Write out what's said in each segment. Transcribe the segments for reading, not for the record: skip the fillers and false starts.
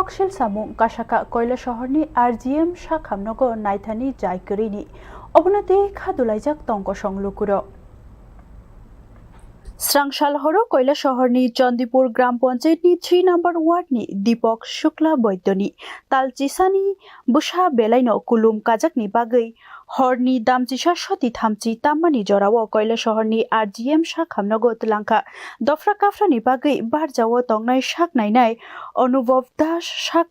कक्सिल सामुं कासाका कयला शहरनि RGM sakhamnogo नायथानि जायकरिनि Obono khadulaijak tongkosong lukurok स्रांसाल हरो कयला शहरनि चंदीपुर ग्राम पंचायतनि 3 नम्बर वार्डनि दीपक शुक्ला बैद्यनि तालचिसानि बुसा बेलायनो कुलुम काजाकनि बागै हरनि दामचिसा सति थामचि ताम्मानि जराव कयला शहरनि RGM sakhamnogo तलांखा दफ्रा काफ्रानि बागै बारजाव तंनाय साक नायनाय अनुभव दास साक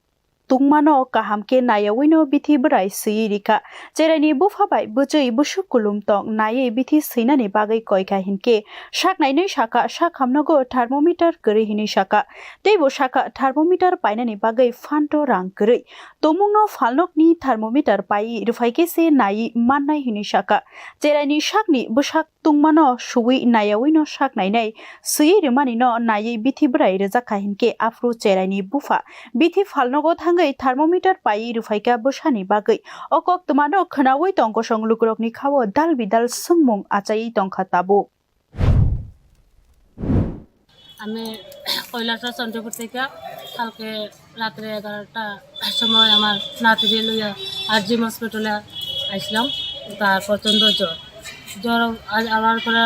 तुंमानो काहामके नायावैनो बिथि बोराय सैयै रिखा जेरायनि बुफाबाय बुजै बुसु कुलुम तंग नायै बिथि सैनानि बागै कयखा हिनके साक नायनै साका sakhamnogo थार्मोमीटर गरै हिनै साका तेबो साका थार्मोमीटर पाइनानि बागै फान्तो रां गरै तमुंनो फालनकनि थार्मोमीटर पाइ रुफाइकेसे नायै माननाय हिनै साका जेरायनि साकनि बुसाक तुंमानो सुवै नायावैनो साक नायनाय सैयै रिमानिनो नायै बिथि बोराय रजाखा हिनके आफ्रु जेरायनि बुफा बिथि फालनगो थांगै थार्मोमीटर पाइ रुफाइका बुसानि बागै अकक तुमानो खनावै तंकसं लुकुरकनि खावो दाल बिदाल सोंमुं आचायै तंखा ताबो আমি কৈলাসা চন্দ্রপুর থেকে কালকে রাত্রে 11টার সময় আমার নাতিরে লইয়া RGM হসপিটালে আসলাম। তার প্রচণ্ড জ্বর আবার পরে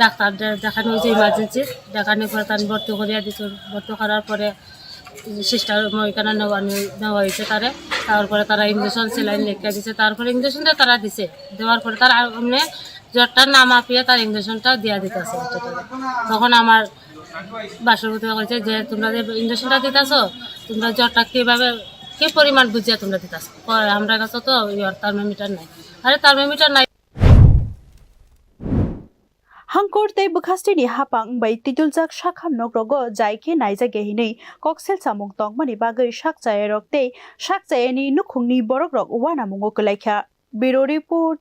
ডাক্তার দেখানো হয়েছে ইমার্জেন্সি দেখানোর পরে তার ভর্তি করিয়া দিচ্ছে ভর্তি করার পরে সিস্টার ওইখানে নেওয়া হয়েছে তারপরে তারা ইঞ্জেকশন সেলাইন লিখে দিচ্ছে তারপরে ইঞ্জেকশনটা তারা দিছে দেওয়ার পরে তার এমনি জ্বরটা না মাপিয়ে তার ইঞ্জেকশনটা দিয়া দিতেছে তখন আমার বাসরপতি বলছে যে তোমরা যে ইঞ্জেকশনটা দিতেছ তোমরা জ্বরটা কি পরিমাণ বুঝিয়া তোমরা দিতেছ আমরা কাছে তো থার্মোমিটার নাই আরে থার্মোমিটার নাই हांखर तै बुखास्टिनि हापां बै तितुलजाक sakhamnogo जायखे नायजागे हिनै कक्सिल सामुं तंगमानि बागै sakchayarokno sakchayani नुखुंनि बरकरक वानामुंगो कलाइखा ब्यूरो रिपोर्ट